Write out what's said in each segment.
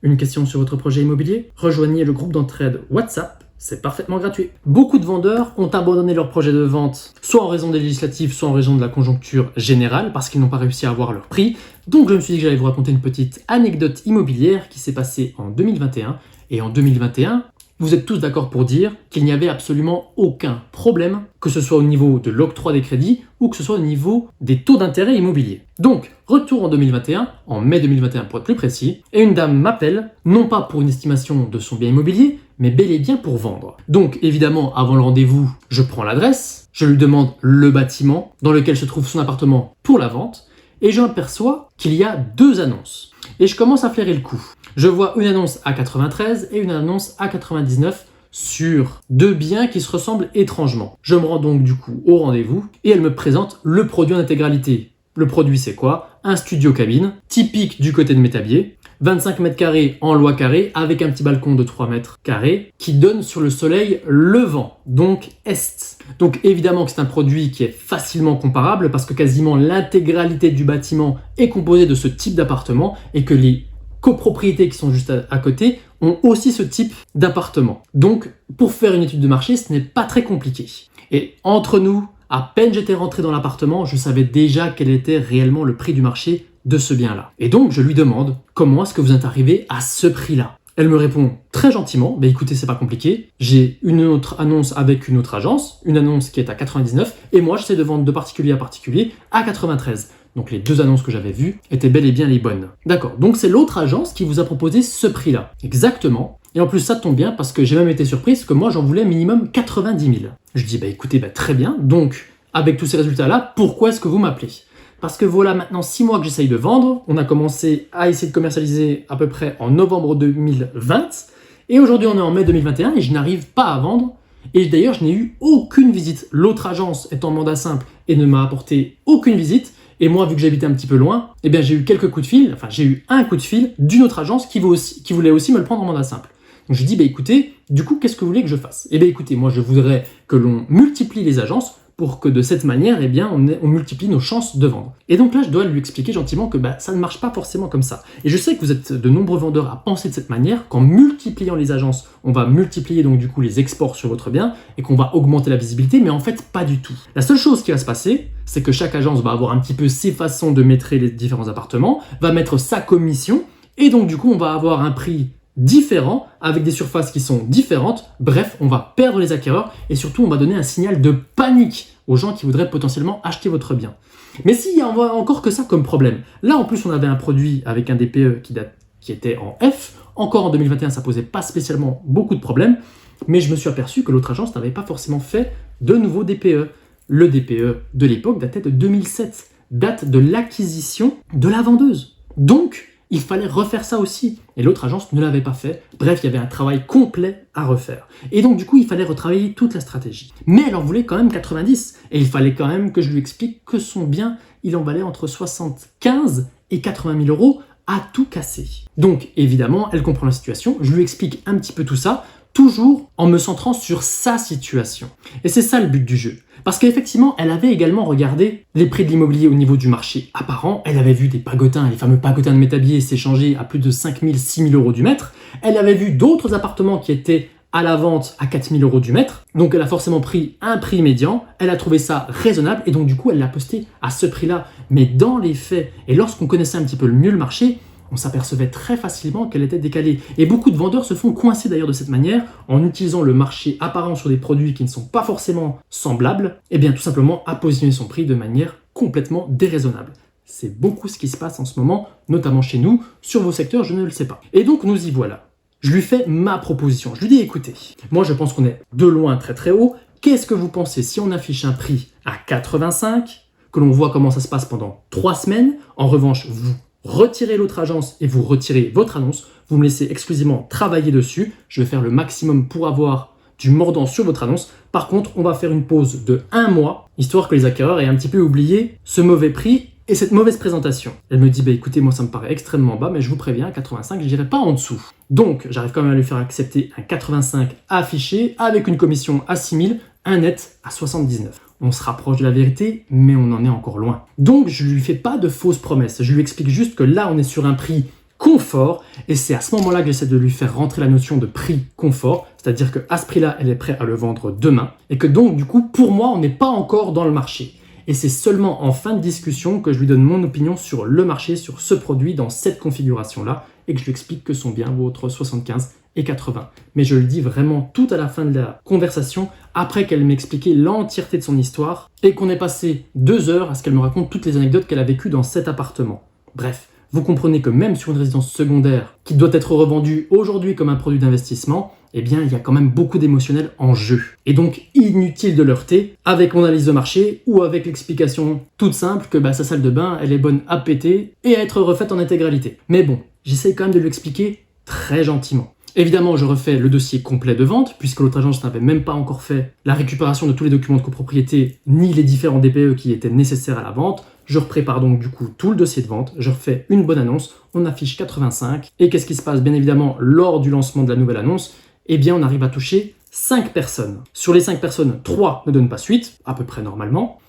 Une question sur votre projet immobilier? Rejoignez le groupe d'entraide WhatsApp, c'est parfaitement gratuit. Beaucoup de vendeurs ont abandonné leur projet de vente, soit en raison des législatives, soit en raison de la conjoncture générale, parce qu'ils n'ont pas réussi à avoir leur prix. Donc je me suis dit que j'allais vous raconter une petite anecdote immobilière qui s'est passée en 2021. Et en 2021, vous êtes tous d'accord pour dire qu'il n'y avait absolument aucun problème, que ce soit au niveau de l'octroi des crédits ou que ce soit au niveau des taux d'intérêt immobiliers. Donc, retour en 2021, en mai 2021 pour être plus précis, et une dame m'appelle, non pas pour une estimation de son bien immobilier, mais bel et bien pour vendre. Donc, évidemment, avant le rendez-vous, je prends l'adresse, je lui demande le bâtiment dans lequel se trouve son appartement pour la vente, et j'aperçois qu'il y a 2 annonces. Et je commence à flairer le coup. Je vois une annonce à 93 et une annonce à 99 sur 2 biens qui se ressemblent étrangement. Je me rends donc du coup au rendez-vous et elle me présente le produit en intégralité. Le produit c'est quoi? Un studio cabine, typique du côté de Métabier, 25 mètres carrés en loi carrée avec un petit balcon de 3 mètres carrés qui donne sur le soleil levant, donc est. Donc évidemment que c'est un produit qui est facilement comparable parce que quasiment l'intégralité du bâtiment est composée de ce type d'appartement et que les copropriétés qui sont juste à côté ont aussi ce type d'appartement. Donc pour faire une étude de marché, ce n'est pas très compliqué. Et entre nous, à peine j'étais rentré dans l'appartement, je savais déjà quel était réellement le prix du marché de ce bien-là. Et donc je lui demande comment est-ce que vous êtes arrivé à ce prix-là. Elle me répond très gentiment, écoutez, c'est pas compliqué, j'ai une autre annonce avec une autre agence, une annonce qui est à 99, et moi j'essaie de vendre de particulier à particulier à 93. Donc les 2 annonces que j'avais vues étaient bel et bien les bonnes. D'accord, donc c'est l'autre agence qui vous a proposé ce prix-là. Exactement. Et en plus ça tombe bien parce que j'ai même été surprise que moi j'en voulais minimum 90 000. Je dis écoutez, très bien, donc avec tous ces résultats-là, pourquoi est-ce que vous m'appelez? Parce que voilà maintenant 6 mois que j'essaye de vendre, on a commencé à essayer de commercialiser à peu près en novembre 2020, et aujourd'hui on est en mai 2021 et je n'arrive pas à vendre, et d'ailleurs je n'ai eu aucune visite. L'autre agence est en mandat simple et ne m'a apporté aucune visite, et moi vu que j'habitais un petit peu loin, j'ai eu quelques coups de fil, j'ai eu un coup de fil d'une autre agence qui voulait aussi me le prendre en mandat simple. Donc je dis écoutez, du coup qu'est-ce que vous voulez que je fasse? Écoutez, moi je voudrais que l'on multiplie les agences pour que de cette manière, on multiplie nos chances de vendre. Et donc là, je dois lui expliquer gentiment que ça ne marche pas forcément comme ça. Et je sais que vous êtes de nombreux vendeurs à penser de cette manière, qu'en multipliant les agences, on va multiplier donc du coup les exports sur votre bien et qu'on va augmenter la visibilité, mais en fait, pas du tout. La seule chose qui va se passer, c'est que chaque agence va avoir un petit peu ses façons de mettre les différents appartements, va mettre sa commission, et donc du coup, on va avoir un prix différents, avec des surfaces qui sont différentes. Bref, on va perdre les acquéreurs et surtout on va donner un signal de panique aux gens qui voudraient potentiellement acheter votre bien. Mais s'il y a encore que ça comme problème, là en plus on avait un produit avec un DPE qui était en F, encore en 2021 ça posait pas spécialement beaucoup de problèmes, mais je me suis aperçu que l'autre agence n'avait pas forcément fait de nouveaux DPE. Le DPE de l'époque datait de 2007, date de l'acquisition de la vendeuse. Donc il fallait refaire ça aussi. Et l'autre agence ne l'avait pas fait. Bref, il y avait un travail complet à refaire. Et donc, du coup, il fallait retravailler toute la stratégie. Mais elle en voulait quand même 90. Et il fallait quand même que je lui explique que son bien, il en valait entre 75 et 80 000 euros à tout casser. Donc, évidemment, elle comprend la situation. Je lui explique un petit peu tout ça, toujours en me centrant sur sa situation. Et c'est ça le but du jeu. Parce qu'effectivement, elle avait également regardé les prix de l'immobilier au niveau du marché apparent. Elle avait vu des pagotins, les fameux pagotins de Métabier s'échanger à plus de 5 000, 6 000 euros du mètre. Elle avait vu d'autres appartements qui étaient à la vente à 4 000 euros du mètre. Donc elle a forcément pris un prix médian. Elle a trouvé ça raisonnable et donc du coup, elle l'a posté à ce prix-là. Mais dans les faits, et lorsqu'on connaissait un petit peu mieux le marché, on s'apercevait très facilement qu'elle était décalée. Et beaucoup de vendeurs se font coincer d'ailleurs de cette manière en utilisant le marché apparent sur des produits qui ne sont pas forcément semblables, et bien tout simplement à positionner son prix de manière complètement déraisonnable. C'est beaucoup ce qui se passe en ce moment, notamment chez nous. Sur vos secteurs, je ne le sais pas. Et donc nous y voilà. Je lui fais ma proposition. Je lui dis écoutez, moi je pense qu'on est de loin très très haut. Qu'est-ce que vous pensez si on affiche un prix à 85, que l'on voit comment ça se passe pendant 3 semaines? En revanche, vous retirez l'autre agence et vous retirez votre annonce, vous me laissez exclusivement travailler dessus, je vais faire le maximum pour avoir du mordant sur votre annonce. Par contre, on va faire une pause de 1 mois, histoire que les acquéreurs aient un petit peu oublié ce mauvais prix et cette mauvaise présentation. Elle me dit, écoutez, moi ça me paraît extrêmement bas, mais je vous préviens, à 85, je n'irai pas en dessous. Donc, j'arrive quand même à lui faire accepter un 85 affiché, avec une commission à 6 000, un net à 79. On se rapproche de la vérité, mais on en est encore loin. Donc, je ne lui fais pas de fausses promesses. Je lui explique juste que là, on est sur un prix confort, et c'est à ce moment-là que j'essaie de lui faire rentrer la notion de prix confort, c'est-à-dire qu'à ce prix-là, elle est prête à le vendre demain, et que donc du coup, pour moi, on n'est pas encore dans le marché. Et c'est seulement en fin de discussion que je lui donne mon opinion sur le marché, sur ce produit, dans cette configuration-là, et que je lui explique que son bien vaut entre 75 et 80. Mais je le dis vraiment tout à la fin de la conversation, après qu'elle m'ait expliqué l'entièreté de son histoire, et qu'on ait passé 2 heures à ce qu'elle me raconte toutes les anecdotes qu'elle a vécues dans cet appartement. Bref, vous comprenez que même sur une résidence secondaire qui doit être revendue aujourd'hui comme un produit d'investissement, eh bien, il y a quand même beaucoup d'émotionnel en jeu. Et donc, inutile de leurrer avec mon analyse de marché ou avec l'explication toute simple que sa salle de bain, elle est bonne à péter et à être refaite en intégralité. Mais bon, j'essaie quand même de lui expliquer très gentiment. Évidemment, je refais le dossier complet de vente, puisque l'autre agence n'avait même pas encore fait la récupération de tous les documents de copropriété, ni les différents DPE qui étaient nécessaires à la vente. Je prépare donc du coup tout le dossier de vente, je refais une bonne annonce, on affiche 85, et qu'est-ce qui se passe bien évidemment lors du lancement de la nouvelle annonce? Eh bien, on arrive à toucher 5 personnes. Sur les 5 personnes, 3 ne donnent pas suite, à peu près normalement.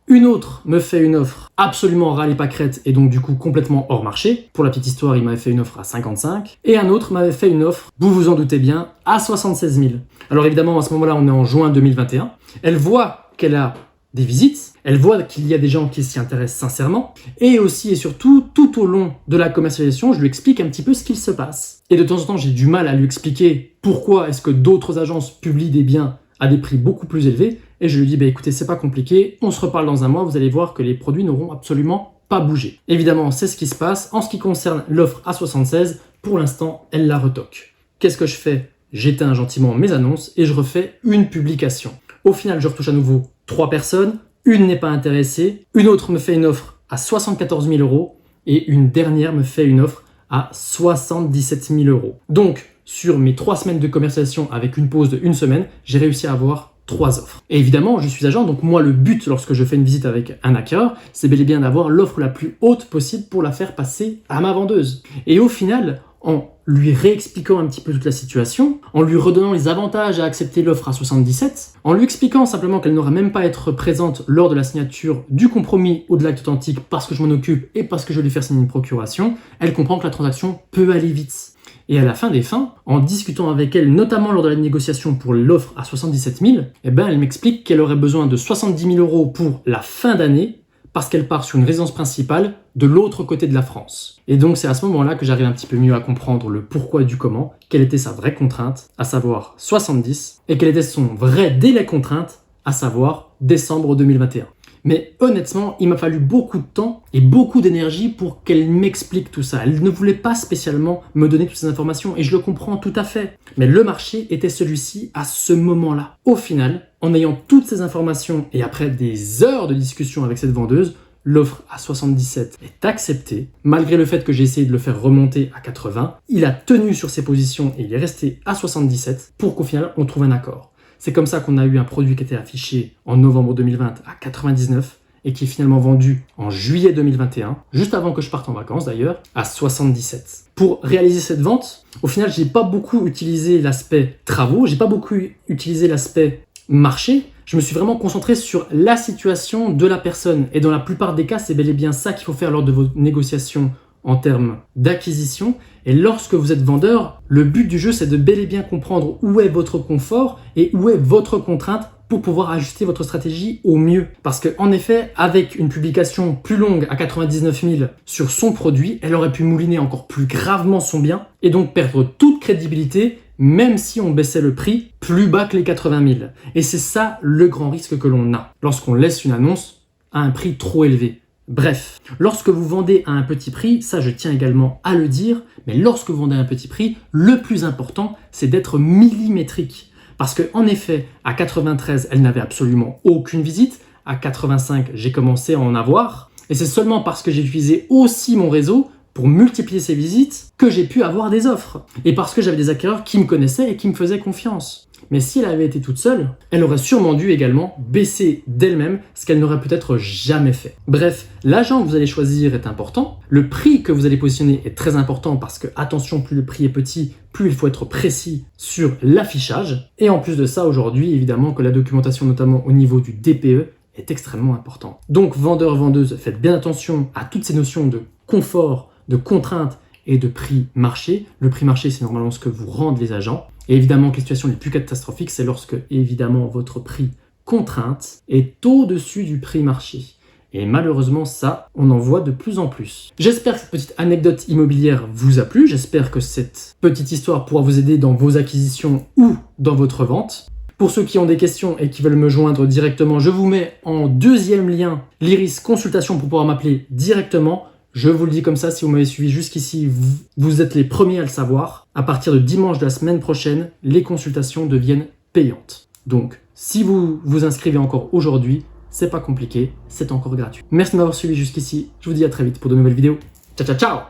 Une autre me fait une offre absolument râle et pâquerette et donc du coup complètement hors marché. Pour la petite histoire, il m'avait fait une offre à 55. Et un autre m'avait fait une offre, vous vous en doutez bien, à 76 000. Alors évidemment, à ce moment-là, on est en juin 2021. Elle voit qu'elle a des visites, elle voit qu'il y a des gens qui s'y intéressent sincèrement. Et aussi et surtout, tout au long de la commercialisation, je lui explique un petit peu ce qu'il se passe. Et de temps en temps, j'ai du mal à lui expliquer pourquoi est-ce que d'autres agences publient des biens à des prix beaucoup plus élevés. Et je lui dis, écoutez, c'est pas compliqué, on se reparle dans un mois, vous allez voir que les produits n'auront absolument pas bougé. Évidemment, c'est ce qui se passe. En ce qui concerne l'offre à 76, pour l'instant, elle la retoque. Qu'est-ce que je fais? J'éteins gentiment mes annonces et je refais une publication. Au final, je retouche à nouveau 3 personnes, une n'est pas intéressée, une autre me fait une offre à 74 000 euros et une dernière me fait une offre à 77 000 euros. Donc, sur mes 3 semaines de commercialisation avec une pause de 1 semaine, j'ai réussi à avoir 3 offres. Et évidemment, je suis agent, donc moi, le but lorsque je fais une visite avec un acquéreur, c'est bel et bien d'avoir l'offre la plus haute possible pour la faire passer à ma vendeuse. Et au final, en lui réexpliquant un petit peu toute la situation, en lui redonnant les avantages à accepter l'offre à 77, en lui expliquant simplement qu'elle n'aura même pas à être présente lors de la signature du compromis ou de l'acte authentique parce que je m'en occupe et parce que je vais lui faire signer une procuration, elle comprend que la transaction peut aller vite. Et à la fin des fins, en discutant avec elle, notamment lors de la négociation pour l'offre à 77 000, elle m'explique qu'elle aurait besoin de 70 000 euros pour la fin d'année parce qu'elle part sur une résidence principale de l'autre côté de la France. Et donc c'est à ce moment-là que j'arrive un petit peu mieux à comprendre le pourquoi du comment, quelle était sa vraie contrainte, à savoir 70, et quel était son vrai délai contrainte, à savoir décembre 2021. Mais honnêtement, il m'a fallu beaucoup de temps et beaucoup d'énergie pour qu'elle m'explique tout ça. Elle ne voulait pas spécialement me donner toutes ces informations et je le comprends tout à fait. Mais le marché était celui-ci à ce moment-là. Au final, en ayant toutes ces informations et après des heures de discussion avec cette vendeuse, l'offre à 77 est acceptée. Malgré le fait que j'ai essayé de le faire remonter à 80, il a tenu sur ses positions et il est resté à 77 pour qu'au final, on trouve un accord. C'est comme ça qu'on a eu un produit qui était affiché en novembre 2020 à 99 et qui est finalement vendu en juillet 2021, juste avant que je parte en vacances d'ailleurs, à 77. Pour réaliser cette vente, au final, j'ai pas beaucoup utilisé l'aspect travaux, j'ai pas beaucoup utilisé l'aspect marché. Je me suis vraiment concentré sur la situation de la personne. Et dans la plupart des cas, c'est bel et bien ça qu'il faut faire lors de vos négociations en termes d'acquisition. Et lorsque vous êtes vendeur, le but du jeu, c'est de bel et bien comprendre où est votre confort et où est votre contrainte pour pouvoir ajuster votre stratégie au mieux. Parce qu'en effet, avec une publication plus longue à 99 000 sur son produit, elle aurait pu mouliner encore plus gravement son bien et donc perdre toute crédibilité, même si on baissait le prix plus bas que les 80 000. Et c'est ça le grand risque que l'on a lorsqu'on laisse une annonce à un prix trop élevé. Bref, lorsque vous vendez à un petit prix, ça je tiens également à le dire, mais lorsque vous vendez à un petit prix, le plus important, c'est d'être millimétrique. Parce qu'en effet, à 93, elle n'avait absolument aucune visite. À 85, j'ai commencé à en avoir. Et c'est seulement parce que j'ai utilisé aussi mon réseau pour multiplier ces visites que j'ai pu avoir des offres. Et parce que j'avais des acquéreurs qui me connaissaient et qui me faisaient confiance. Mais si elle avait été toute seule, elle aurait sûrement dû également baisser d'elle-même, ce qu'elle n'aurait peut-être jamais fait. Bref, l'agent que vous allez choisir est important, le prix que vous allez positionner est très important parce que, attention, plus le prix est petit, plus il faut être précis sur l'affichage. Et en plus de ça, aujourd'hui, évidemment que la documentation, notamment au niveau du DPE, est extrêmement importante. Donc, vendeur-vendeuse, faites bien attention à toutes ces notions de confort, de contrainte et de prix marché. Le prix marché, c'est normalement ce que vous rendent les agents. Et évidemment, les situations les plus catastrophiques, c'est lorsque, évidemment, votre prix contrainte est au-dessus du prix marché. Et malheureusement, ça, on en voit de plus en plus. J'espère que cette petite anecdote immobilière vous a plu. J'espère que cette petite histoire pourra vous aider dans vos acquisitions ou dans votre vente. Pour ceux qui ont des questions et qui veulent me joindre directement, je vous mets en deuxième lien l'Iris Consultation pour pouvoir m'appeler directement. Je vous le dis comme ça, si vous m'avez suivi jusqu'ici, vous êtes les premiers à le savoir. À partir de dimanche de la semaine prochaine, les consultations deviennent payantes. Donc, si vous vous inscrivez encore aujourd'hui, c'est pas compliqué, c'est encore gratuit. Merci de m'avoir suivi jusqu'ici. Je vous dis à très vite pour de nouvelles vidéos. Ciao, ciao, ciao!